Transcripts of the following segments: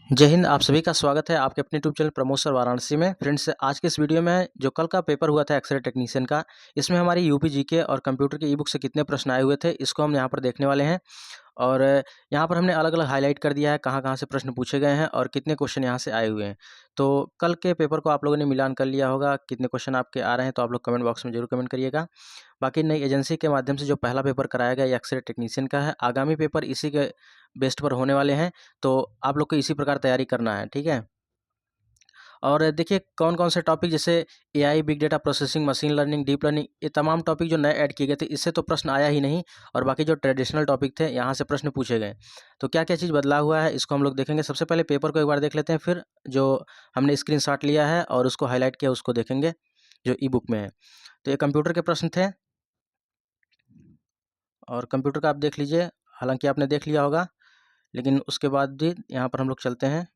जय हिंद। आप सभी का स्वागत है आपके अपने YouTube channel Pramod sir Varanasi में। फ्रेंड्स, आज के इस वीडियो में जो कल का पेपर हुआ था एक्सरे टेक्नीशियन का, इसमें हमारी यूपी जीके और कंप्यूटर के ई बुक से कितने प्रश्न आए हुए थे, इसको हम यहाँ पर देखने वाले हैं। और यहाँ पर हमने अलग अलग हाईलाइट कर दिया है कहाँ कहाँ से प्रश्न पूछे गए हैं और कितने क्वेश्चन यहाँ से आए हुए हैं। तो कल के पेपर को आप लोगों ने मिलान कर लिया होगा, कितने क्वेश्चन आपके आ रहे हैं तो आप लोग कमेंट बॉक्स में जरूर कमेंट करिएगा। बाकी नई एजेंसी के माध्यम से जो पहला पेपर कराया गया ये एक्सरे टेक्नीशियन का है। आगामी पेपर इसी के बेस्ट पर होने वाले हैं, तो आप लोग को इसी प्रकार तैयारी करना है, ठीक है। और देखिए कौन कौन से टॉपिक, जैसे AI, big data processing, machine learning, deep learning, ये तमाम टॉपिक जो नए ऐड किए गए थे, इससे तो प्रश्न आया ही नहीं। और बाकी जो ट्रेडिशनल टॉपिक थे यहाँ से प्रश्न पूछे गए। तो क्या क्या चीज़ बदला हुआ है इसको हम लोग देखेंगे। सबसे पहले पेपर को एक बार देख लेते हैं, फिर जो हमने स्क्रीनशॉट लिया है और उसको हाईलाइट किया उसको देखेंगे जो ई बुक में है। तो ये कंप्यूटर के प्रश्न थे और कंप्यूटर का आप देख लीजिए, हालांकि आपने देख लिया होगा, लेकिन उसके बाद भी यहाँ पर हम लोग चलते हैं।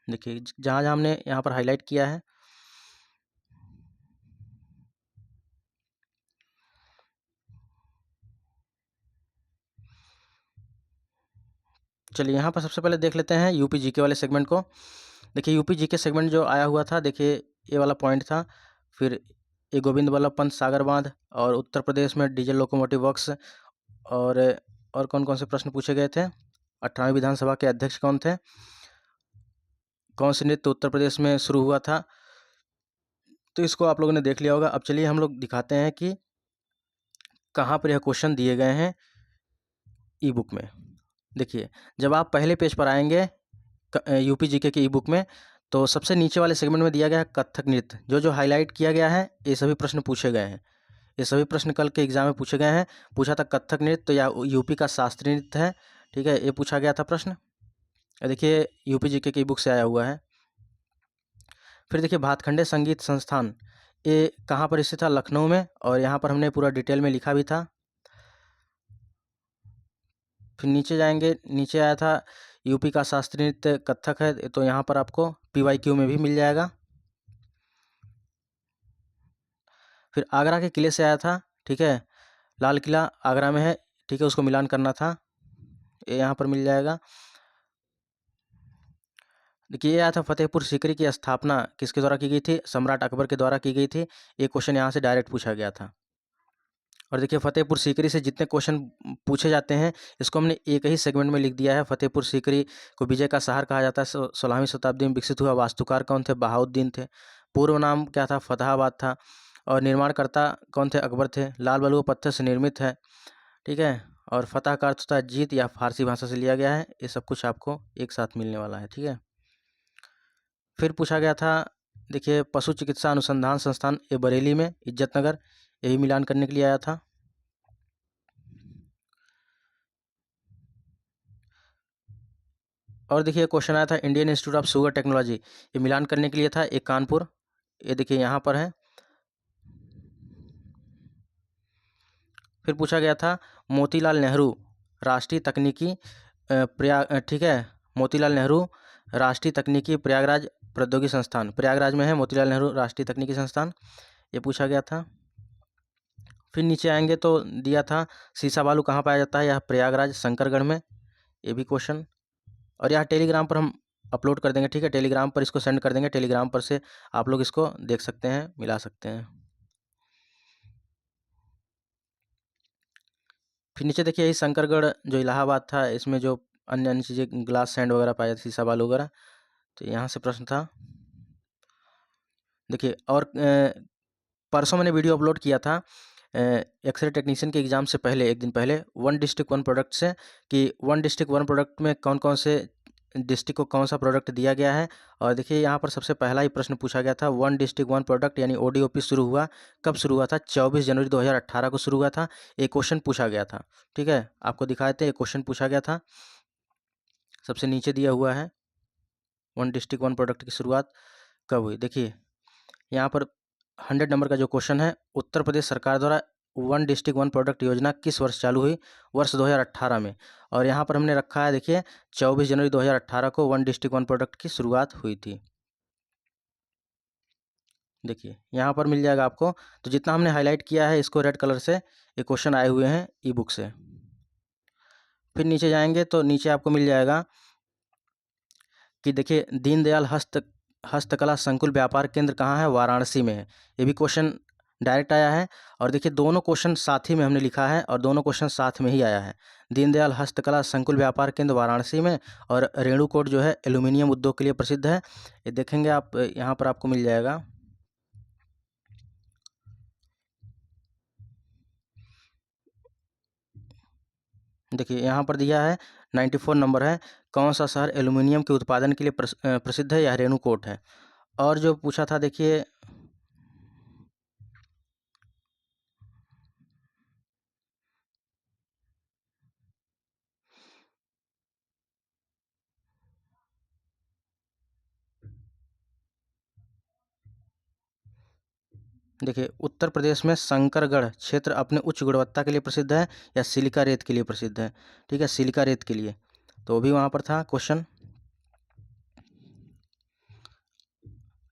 देखिए जहाँ जहाँ हमने यहाँ पर हाईलाइट किया है, चलिए यहाँ पर सबसे पहले देख लेते हैं यूपी जीके वाले सेगमेंट को। देखिए यूपी जीके सेगमेंट जो आया हुआ था, देखिए ये वाला पॉइंट था, फिर ये गोविंद वल्लभ पंत सागर बांध और उत्तर प्रदेश में डीजल लोकोमोटिव वर्क्स, और कौन कौन से प्रश्न पूछे गए थे। 18वीं विधानसभा के अध्यक्ष कौन थे, कौन से नृत्य उत्तर प्रदेश में शुरू हुआ था, तो इसको आप लोगों ने देख लिया होगा। अब चलिए हम लोग दिखाते हैं कि कहाँ पर यह क्वेश्चन दिए गए हैं ई बुक में। देखिए जब आप पहले पेज पर आएंगे यूपी जीके की ई बुक में, तो सबसे नीचे वाले सेगमेंट में दिया गया है कथक नृत्य। जो जो हाईलाइट किया गया है ये सभी प्रश्न पूछे गए हैं। ये सभी प्रश्न कल के एग्जाम में पूछे गए हैं। पूछा था कथक नृत्य या यूपी का शास्त्रीय नृत्य है, ठीक है, ये पूछा गया था प्रश्न। देखिए यूपी जीके की बुक से आया हुआ है। फिर देखिए भातखंडे संगीत संस्थान, ये कहाँ पर स्थित था, लखनऊ में, और यहाँ पर हमने पूरा डिटेल में लिखा भी था। फिर नीचे जाएंगे, नीचे आया था यूपी का शास्त्रीय नृत्य कथक है, तो यहाँ पर आपको PYQ में भी मिल जाएगा। फिर आगरा के किले से आया था, ठीक है, लाल किला आगरा में है, ठीक है, उसको मिलान करना था, ये यहाँ पर मिल जाएगा। देखिए ये आया था फतेहपुर सीकरी की स्थापना किसके द्वारा की गई थी, सम्राट अकबर के द्वारा की गई थी। ये क्वेश्चन यहाँ से डायरेक्ट पूछा गया था। और देखिए फतेहपुर सीकरी से जितने क्वेश्चन पूछे जाते हैं, इसको हमने एक ही सेगमेंट में लिख दिया है। फतेहपुर सीकरी को विजय का शहर कहा जाता है, 16वीं शताब्दी में विकसित हुआ। वास्तुकार कौन थे, बहाउद्दीन थे। पूर्व नाम क्या था, फतेहाबाद था। और निर्माणकर्ता कौन थे, अकबर थे। लाल बलुआ पत्थर से निर्मित है, ठीक है। और फतह का अर्थ होता है जीत, या फारसी भाषा से लिया गया है। ये सब कुछ आपको एक साथ मिलने वाला है, ठीक है। फिर पूछा गया था, देखिए पशु चिकित्सा अनुसंधान संस्थान, ये बरेली में, इज्जतनगर, यही मिलान करने के लिए आया था। और देखिए क्वेश्चन आया था Indian institute of sugar technology, ये मिलान करने के लिए था, एक कानपुर, ये देखिए यहाँ पर है। फिर पूछा गया था मोतीलाल नेहरू राष्ट्रीय तकनीकी प्रयाग, ठीक है, मोतीलाल नेहरू राष्ट्रीय तकनीकी प्रयागराज प्रौद्योगिकी संस्थान, प्रयागराज में है मोतीलाल नेहरू राष्ट्रीय तकनीकी संस्थान, ये पूछा गया था। फिर नीचे आएंगे तो दिया था सीसा बालू कहाँ पाया जाता है, यह प्रयागराज शंकरगढ़ में, ये भी क्वेश्चन। और यह टेलीग्राम पर हम अपलोड कर देंगे, ठीक है, टेलीग्राम पर इसको सेंड कर देंगे। टेलीग्राम पर से आप लोग इसको देख सकते हैं, मिला सकते हैं। फिर नीचे देखिए यही शंकरगढ़ जो इलाहाबाद था, इसमें जो अन्य अन्य चीज़ें ग्लास सैंड वगैरह पाया जाता, शीशा बालू वगैरह, तो यहाँ से प्रश्न था। देखिए और परसों मैंने वीडियो अपलोड किया था एक्सरे टेक्नीशियन के एग्ज़ाम से पहले, एक दिन पहले, वन डिस्ट्रिक्ट वन प्रोडक्ट से, कि वन डिस्ट्रिक्ट वन प्रोडक्ट में कौन कौन से डिस्ट्रिक्ट को कौन सा प्रोडक्ट दिया गया है। और देखिए यहाँ पर सबसे पहला ही प्रश्न पूछा गया था, वन डिस्ट्रिक्ट वन प्रोडक्ट यानी ODOP शुरू हुआ, कब शुरू हुआ था, 24 जनवरी 2018 को शुरू हुआ था। एक क्वेश्चन पूछा गया था, ठीक है, आपको दिखाए थे, एक क्वेश्चन पूछा गया था, सबसे नीचे दिया हुआ है, वन डिस्ट्रिक्ट वन प्रोडक्ट की शुरुआत कब हुई। देखिए यहाँ पर 100 नंबर का जो क्वेश्चन है, उत्तर प्रदेश सरकार द्वारा वन डिस्ट्रिक्ट वन प्रोडक्ट योजना किस वर्ष चालू हुई, वर्ष 2018 में। और यहाँ पर हमने रखा है, देखिए 24 जनवरी 2018 को वन डिस्ट्रिक्ट वन प्रोडक्ट की शुरुआत हुई थी। देखिए यहाँ पर मिल जाएगा आपको। तो जितना हमने हाईलाइट किया है इसको रेड कलर से, ये क्वेश्चन आए हुए हैं ई बुक से। फिर नीचे जाएंगे तो नीचे आपको मिल जाएगा कि देखिए दीनदयाल हस्तकला संकुल व्यापार केंद्र कहाँ है, वाराणसी में है। ये भी क्वेश्चन डायरेक्ट आया है। और देखिए दोनों क्वेश्चन साथ ही में हमने लिखा है और दोनों क्वेश्चन साथ में ही आया है। दीनदयाल हस्तकला संकुल व्यापार केंद्र वाराणसी में, और रेणुकूट जो है एल्यूमिनियम उद्योग के लिए प्रसिद्ध है। ये देखेंगे आप, यहाँ पर आपको मिल जाएगा। देखिए यहाँ पर दिया है 94 नंबर है, कौन सा शहर एल्यूमिनियम के उत्पादन के लिए प्रसिद्ध है, यह रेणुकूट है। और जो पूछा था देखिए, देखिए उत्तर प्रदेश में शंकरगढ़ क्षेत्र अपने उच्च गुणवत्ता के लिए प्रसिद्ध है या सिलिका रेत के लिए प्रसिद्ध है। ठीक है, सिलिका रेत के लिए, तो भी वहाँ पर था क्वेश्चन।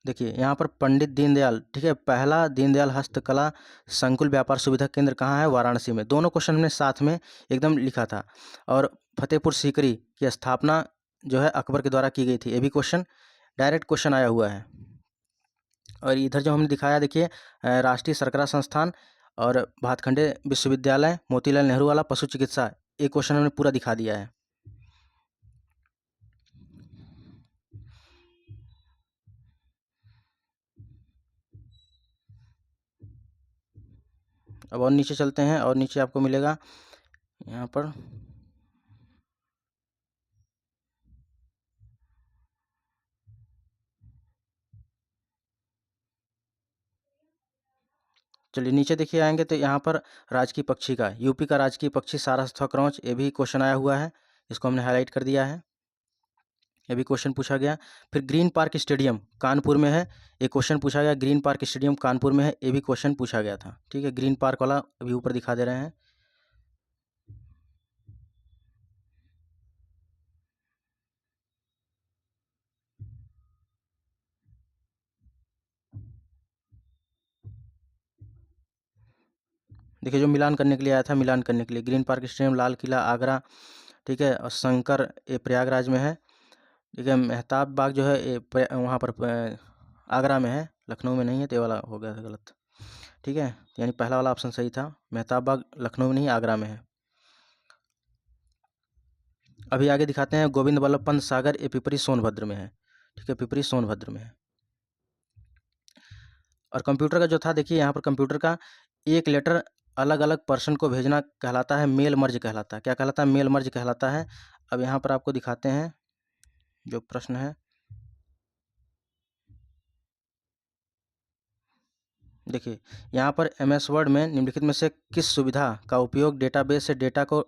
देखिए यहाँ पर पंडित दीनदयाल, ठीक है, पहला दीनदयाल हस्तकला संकुल व्यापार सुविधा केंद्र कहाँ है, वाराणसी में। दोनों क्वेश्चन हमने साथ में एकदम लिखा था। और फतेहपुर सीकरी की स्थापना जो है अकबर के द्वारा की गई थी, ये भी क्वेश्चन डायरेक्ट क्वेश्चन आया हुआ है। और इधर जो हमने दिखाया देखिए, राष्ट्रीय सरकरा संस्थान और भातखंडे विश्वविद्यालय, मोतीलाल नेहरू वाला पशु चिकित्सा, ये क्वेश्चन हमने पूरा दिखा दिया है। अब और नीचे चलते हैं, और नीचे आपको मिलेगा यहाँ पर, चलिए नीचे देखिए आएंगे तो यहाँ पर राजकीय पक्षी का, यूपी का राजकीय पक्षी सारस अथवा क्रौच, ये भी क्वेश्चन आया हुआ है, इसको हमने हाईलाइट कर दिया है, ये भी क्वेश्चन पूछा गया। फिर ग्रीन पार्क स्टेडियम कानपुर में है, ये क्वेश्चन पूछा गया, ग्रीन पार्क स्टेडियम कानपुर में है, ये भी क्वेश्चन पूछा गया था। ठीक है, ग्रीन पार्क वाला अभी ऊपर दिखा दे रहे हैं। देखिए जो मिलान करने के लिए आया था, मिलान करने के लिए, green park stadium Lal Qila Agra, ठीक है, और शंकर ये प्रयागराज में है। ठीक है, मेहताब बाग जो है ये वहाँ पर आगरा में है, लखनऊ में नहीं है, तो ये वाला हो गया था गलत। ठीक है, यानी पहला वाला ऑप्शन सही था, मेहताब बाग लखनऊ में नहीं आगरा में है। अभी आगे दिखाते हैं, गोविंद वल्लभ पंत सागर, ये पिपरी सोनभद्र में है। ठीक है, पिपरी सोनभद्र में है। और कंप्यूटर का जो था देखिए, यहाँ पर कंप्यूटर का एक लेटर अलग अलग पर्सन को भेजना कहलाता है मेल मर्ज कहलाता है। क्या कहलाता है, मेल मर्ज कहलाता है। अब यहाँ पर आपको दिखाते हैं जो प्रश्न है। देखिए यहाँ पर एमएस वर्ड में निम्नलिखित में से किस सुविधा का उपयोग डेटाबेस से डेटा को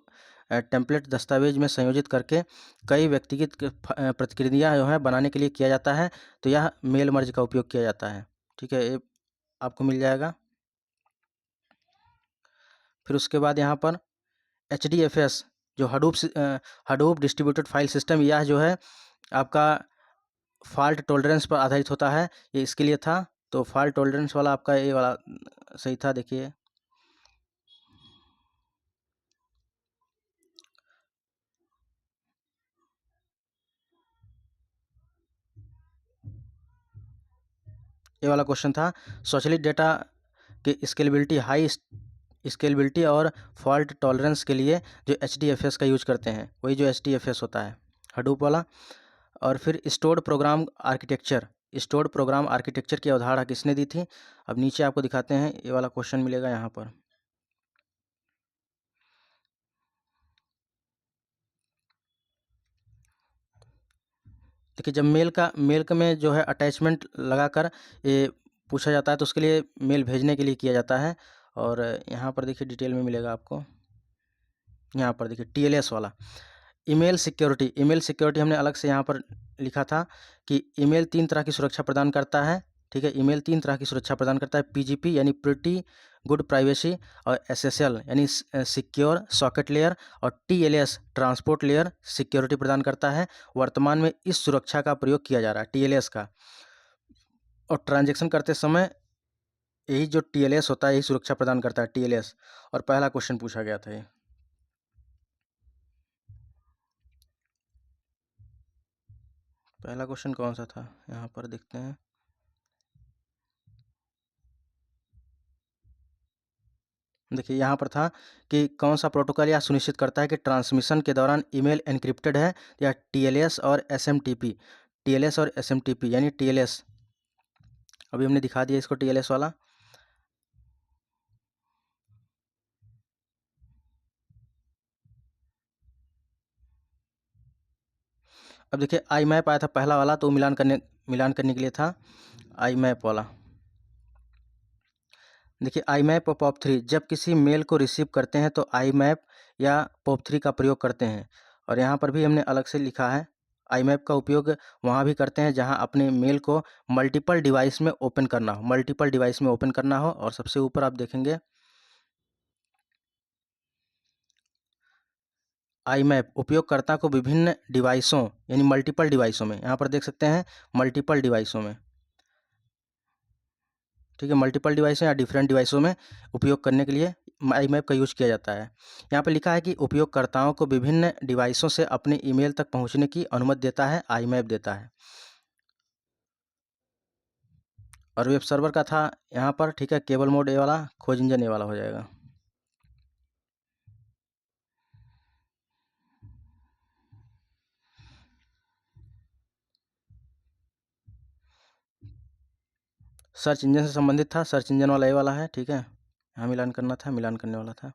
टेम्पलेट दस्तावेज में संयोजित करके कई व्यक्तिगत प्रतिक्रिया जो है बनाने के लिए किया जाता है, तो यह मेल मर्ज का उपयोग किया जाता है। ठीक है, ये आपको मिल जाएगा। फिर उसके बाद यहाँ पर HDFS जो हडूप डिस्ट्रीब्यूटेड फाइल सिस्टम, यह जो है आपका फॉल्ट टॉलरेंस पर आधारित होता है, ये इसके लिए था। तो फॉल्ट टॉलरेंस वाला आपका ये वाला सही था। देखिए ये वाला क्वेश्चन था, स्वचालित डेटा के स्केलेबिलिटी और फॉल्ट टॉलरेंस के लिए जो HDFS का यूज करते हैं, वही जो HDFS होता है, हडूप वाला। और फिर स्टोर्ड प्रोग्राम आर्किटेक्चर की अवधारणा किसने दी थी। अब नीचे आपको दिखाते हैं, ये वाला क्वेश्चन मिलेगा यहाँ पर। देखिए जब मेल का में जो है अटैचमेंट लगाकर ये पूछा जाता है, तो उसके लिए मेल भेजने के लिए किया जाता है। और यहाँ पर देखिए डिटेल में मिलेगा आपको, यहाँ पर देखिए TLS वाला ईमेल सिक्योरिटी हमने अलग से यहाँ पर लिखा था कि ईमेल 3 तरह की सुरक्षा प्रदान करता है। ठीक है, ईमेल 3 तरह की सुरक्षा प्रदान करता है, PGP यानी प्रिटी गुड प्राइवेसी, और SSL यानी सिक्योर सॉकेट लेयर, और TLS ट्रांसपोर्ट लेयर सिक्योरिटी प्रदान करता है। वर्तमान में इस सुरक्षा का प्रयोग किया जा रहा है, TLS का। और ट्रांजेक्शन करते समय यही जो TLS होता है, यही सुरक्षा प्रदान करता है, TLS। और पहला क्वेश्चन पूछा गया था ये। पहला क्वेश्चन कौन सा था, यहाँ पर देखते हैं। देखिए यहाँ पर था कि कौन सा प्रोटोकॉल यह सुनिश्चित करता है कि ट्रांसमिशन के दौरान ईमेल एन्क्रिप्टेड है, या टीएलएस और एसएमटीपी। टीएलएस और एसएमटीपी यानी टीएलएस, अभी हमने दिखा दिया इसको टीएलएस वाला। अब देखिए आई मैप आया था पहला वाला, तो मिलान करने के लिए था आई मैप वाला। देखिए आई मैप और पॉप3, जब किसी मेल को रिसीव करते हैं तो आई मैप या पॉप3 का प्रयोग करते हैं। और यहाँ पर भी हमने अलग से लिखा है, आई मैप का उपयोग वहाँ भी करते हैं जहाँ अपने मेल को मल्टीपल डिवाइस में ओपन करना हो, मल्टीपल डिवाइस में ओपन करना हो। और सबसे ऊपर आप देखेंगे आई मैप उपयोगकर्ता को विभिन्न डिवाइसों यानी मल्टीपल डिवाइसों में, यहाँ पर देख सकते हैं मल्टीपल डिवाइसों में, ठीक है, मल्टीपल डिवाइसों या डिफरेंट डिवाइसों में उपयोग करने के लिए आई मैप का यूज किया जाता है। यहाँ पर लिखा है कि उपयोगकर्ताओं को विभिन्न डिवाइसों से अपने ईमेल तक पहुँचने की अनुमति देता है, आई मैप देता है। और वेब सर्वर का था यहाँ पर, ठीक है, केबल मोड ए वाला, खोज इंजन ए वाला हो जाएगा। सर्च इंजन से संबंधित था, सर्च इंजन वाला ए वाला है, ठीक है, यहाँ मिलान करना था, मिलान करने वाला था।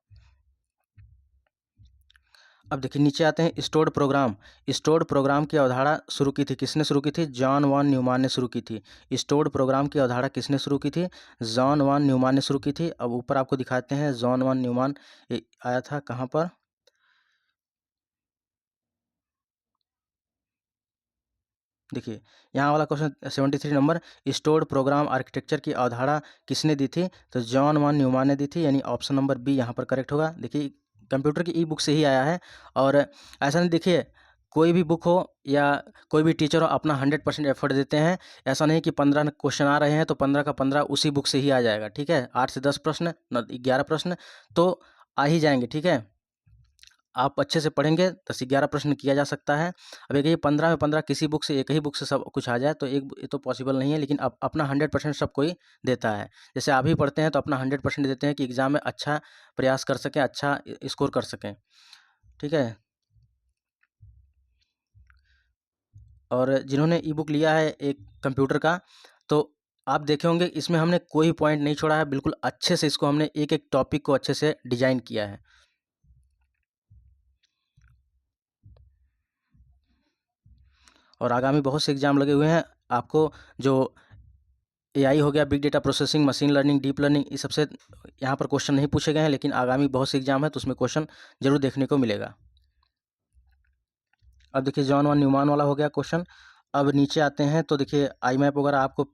अब देखिए नीचे आते हैं, स्टोर्ड प्रोग्राम। स्टोर्ड प्रोग्राम की अवधारणा शुरू की थी, किसने शुरू की थी? जॉन वॉन न्यूमान ने शुरू की थी। स्टोर्ड प्रोग्राम की अवधारणा किसने शुरू की थी? जॉन वॉन न्यूमान ने शुरू की थी। अब ऊपर आपको दिखाते हैं जॉन वॉन न्यूमान आया था कहाँ पर, देखिए यहाँ वाला question 73 number, stored program architecture की अवधारणा किसने दी थी? तो जॉन वॉन न्यूमान ने दी थी, यानी ऑप्शन नंबर बी यहाँ पर करेक्ट होगा। देखिए कंप्यूटर की ई बुक से ही आया है, और ऐसा नहीं, देखिए कोई भी बुक हो या कोई भी टीचर हो अपना 100% एफर्ट देते हैं। ऐसा नहीं कि 15 क्वेश्चन आ रहे हैं तो 15 का 15 उसी बुक से ही आ जाएगा, ठीक है, 8 से 10 प्रश्न, 11 प्रश्न तो आ ही जाएंगे, ठीक है। आप अच्छे से पढ़ेंगे 10-11 प्रश्न किया जा सकता है। अब एक ही 15 में 15 किसी बुक से, एक ही बुक से सब कुछ आ जाए तो ये तो पॉसिबल नहीं है, लेकिन अब अपना 100% सब कोई देता है। जैसे आप ही पढ़ते हैं तो अपना 100% देते हैं कि एग्ज़ाम में अच्छा प्रयास कर सकें, अच्छा स्कोर कर सकें, ठीक है। और जिन्होंने ई बुक लिया है एक कंप्यूटर का, तो आप देखे होंगे इसमें हमने कोई पॉइंट नहीं छोड़ा है, बिल्कुल अच्छे से इसको हमने एक एक टॉपिक को अच्छे से डिजाइन किया है। और आगामी बहुत से एग्जाम लगे हुए हैं आपको, जो एआई हो गया, big data processing, machine learning, deep learning, इस सबसे यहाँ पर क्वेश्चन नहीं पूछे गए हैं, लेकिन आगामी बहुत से एग्जाम है तो उसमें क्वेश्चन जरूर देखने को मिलेगा। अब देखिए जॉन वन न्यूमान वाला हो गया क्वेश्चन। अब नीचे आते हैं तो देखिए आई मैप वगैरह आपको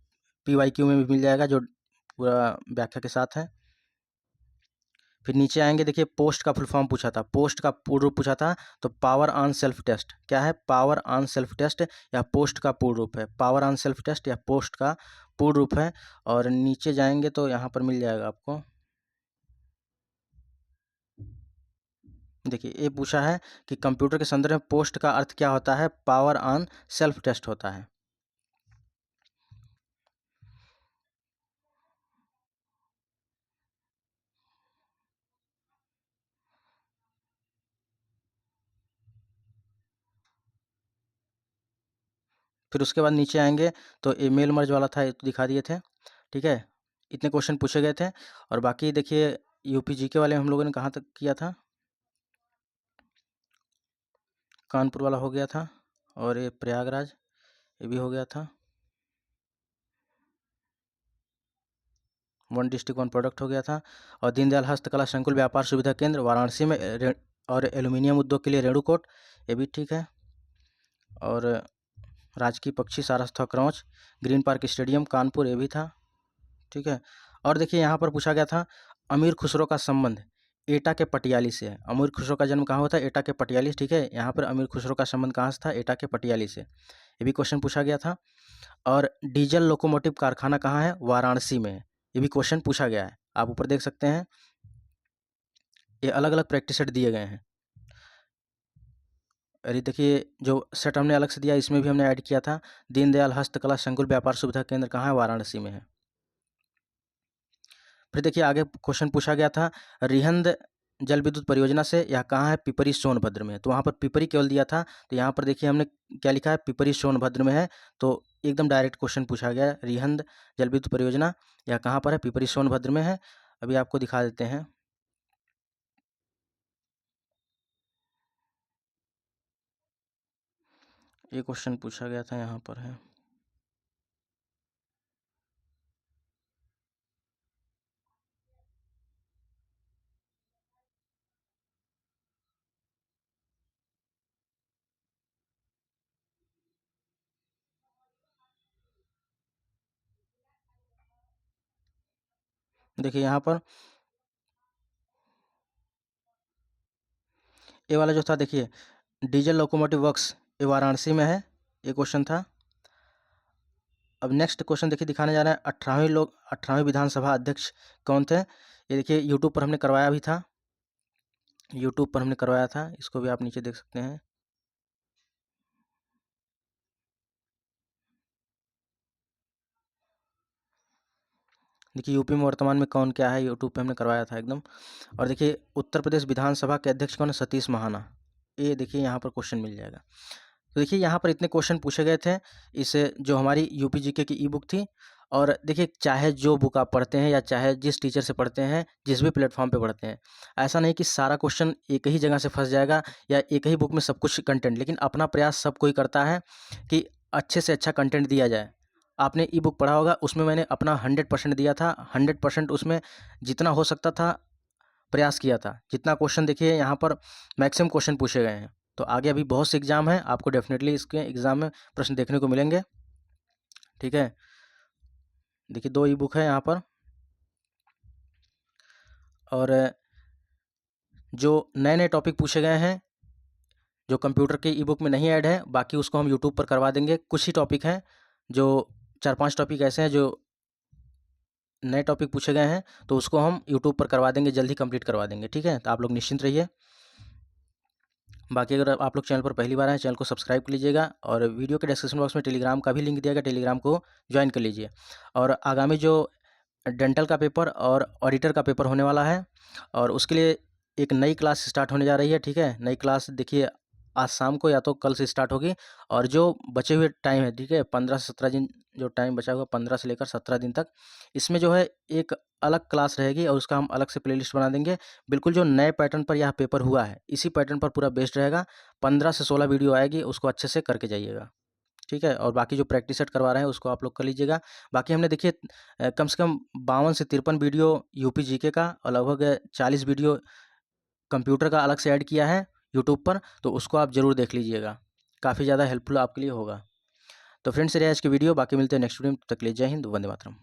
पीवाईक्यू में भी मिल जाएगा, जो पूरा व्याख्या के साथ है। फिर नीचे आएंगे, देखिए पोस्ट का फुल फॉर्म पूछा था, पोस्ट का पूर्ण रूप पूछा था, तो पावर ऑन सेल्फ टेस्ट क्या है? पावर ऑन सेल्फ टेस्ट या पोस्ट का पूर्ण रूप है, पावर ऑन सेल्फ टेस्ट या पोस्ट का पूर्ण रूप है। और नीचे जाएंगे तो यहाँ पर मिल जाएगा आपको, देखिए ये पूछा है कि कंप्यूटर के संदर्भ में पोस्ट का अर्थ क्या होता है? पावर ऑन सेल्फ टेस्ट होता है। फिर उसके बाद नीचे आएंगे तो ये मेल मर्ज वाला था, ये तो दिखा दिए थे, ठीक है, इतने क्वेश्चन पूछे गए थे। और बाकी देखिए यूपी जीके वाले हम लोगों ने कहाँ तक किया था, कानपुर वाला हो गया था, और ये प्रयागराज ये भी हो गया था, वन डिस्ट्रिक्ट वन प्रोडक्ट हो गया था। और दीनदयाल हस्तकला संकुल व्यापार सुविधा केंद्र वाराणसी में और एल्यूमिनियम उद्योग के लिए रेणुकोट, ये भी ठीक है। और राजकीय पक्षी Saraswat क्रॉच, green park stadium Kanpur, ये भी था, ठीक है। और देखिए यहाँ पर पूछा गया था अमीर खुसरो का संबंध एटा के पटियाली से है। अमीर खुसरो का जन्म कहाँ हुआ था? एटा के पटियाली, ठीक है। यहाँ पर अमीर खुसरो का संबंध कहाँ से था? एटा के पटियाली से, ये भी क्वेश्चन पूछा गया था। और डीजल लोकोमोटिव कारखाना कहाँ है? वाराणसी में है, ये भी क्वेश्चन पूछा गया है। आप ऊपर देख सकते हैं ये अलग अलग प्रैक्टिस सेट दिए गए हैं। अरे देखिए, जो सेट हमने अलग से दिया इसमें भी हमने ऐड किया था, दीनदयाल हस्तकला संकुल व्यापार सुविधा केंद्र कहाँ है? वाराणसी में है। फिर देखिए आगे क्वेश्चन पूछा गया था, रिहंद जल विद्युत परियोजना से यह कहाँ है? पिपरी सोनभद्र में है। तो वहाँ पर पिपरी केवल दिया था, तो यहाँ पर देखिए हमने क्या लिखा है? पिपरी सोनभद्र में है। तो एकदम डायरेक्ट क्वेश्चन पूछा गया है, रिहंद जल विद्युत परियोजना यह कहाँ पर है? पिपरी सोनभद्र में है। अभी आपको दिखा देते हैं। ये क्वेश्चन पूछा गया था, यहाँ पर है। देखिए यहाँ पर ये वाला जो था, देखिए डीजल लोकोमोटिव वर्क्स ये वाराणसी में है, ये क्वेश्चन था। अब नेक्स्ट क्वेश्चन देखिए दिखाने जा रहे हैं, 18वीं विधानसभा अध्यक्ष कौन थे? ये देखिए यूट्यूब पर हमने करवाया भी था, यूट्यूब पर हमने करवाया था, इसको भी आप नीचे देख सकते हैं। देखिए यूपी में वर्तमान में कौन क्या है, यूट्यूब पे हमने करवाया था एकदम। और देखिए उत्तर प्रदेश विधानसभा के अध्यक्ष कौन है? सतीश महाना। ये देखिए यहाँ पर क्वेश्चन मिल जाएगा। तो देखिए यहाँ पर इतने क्वेश्चन पूछे गए थे, इसे जो हमारी यूपी जीके की ई बुक थी। और देखिए चाहे जो बुक आप पढ़ते हैं या चाहे जिस टीचर से पढ़ते हैं, जिस भी प्लेटफॉर्म पे पढ़ते हैं, ऐसा नहीं कि सारा क्वेश्चन एक ही जगह से फंस जाएगा या एक ही बुक में सब कुछ कंटेंट, लेकिन अपना प्रयास सब कोई करता है कि अच्छे से अच्छा कंटेंट दिया जाए। आपने ई बुक पढ़ा होगा, उसमें मैंने अपना 100% दिया था, 100% उसमें जितना हो सकता था प्रयास किया था। जितना क्वेश्चन देखिए यहाँ पर मैक्सिमम क्वेश्चन पूछे गए हैं। तो आगे अभी बहुत से एग्जाम हैं, आपको डेफिनेटली इसके एग्जाम में प्रश्न देखने को मिलेंगे। ठीक है, देखिए 2 ई बुक है यहाँ पर। और जो नए नए टॉपिक पूछे गए हैं, जो कंप्यूटर के ई बुक में नहीं ऐड है, बाकी उसको हम यूट्यूब पर करवा देंगे। कुछ ही टॉपिक हैं, जो 4-5 टॉपिक ऐसे हैं जो नए टॉपिक पूछे गए हैं, तो उसको हम यूट्यूब पर करवा देंगे, जल्दी कंप्लीट करवा देंगे। ठीक है, तो आप लोग निश्चिंत रहिए। बाकी अगर आप लोग चैनल पर पहली बार आए, चैनल को सब्सक्राइब कर लीजिएगा। और वीडियो के डिस्क्रिप्शन बॉक्स में टेलीग्राम का भी लिंक दिया गया, टेलीग्राम को ज्वाइन कर लीजिए। और आगामी जो डेंटल का पेपर और ऑडिटर का पेपर होने वाला है, और उसके लिए एक नई क्लास स्टार्ट होने जा रही है। ठीक है, नई क्लास देखिए आज शाम को या तो कल से स्टार्ट होगी। और जो बचे हुए टाइम है, ठीक है, 15 से 17 दिन जो टाइम बचा हुआ, 15 से लेकर 17 दिन तक, इसमें जो है एक अलग क्लास रहेगी और उसका हम अलग से प्लेलिस्ट बना देंगे। बिल्कुल जो नए पैटर्न पर यह पेपर हुआ है, इसी पैटर्न पर पूरा बेस्ड रहेगा। 15 से 16 वीडियो आएगी, उसको अच्छे से करके जाइएगा। ठीक है, और बाकी जो प्रैक्टिस सेट करवा रहे हैं उसको आप लोग कर लीजिएगा। बाकी हमने देखिए कम से कम 52 से 53 वीडियो यूपी जीके का और लगभग 40 वीडियो कंप्यूटर का अलग से ऐड किया है यूट्यूब पर, तो उसको आप ज़रूर देख लीजिएगा, काफ़ी ज़्यादा हेल्पफुल आपके लिए होगा। तो फ्रेंड्स, ये रही आज की वीडियो, बाकी मिलते हैं नेक्स्ट वीडियो में। तब तक के लिए जय हिंद, वंदे मातरम।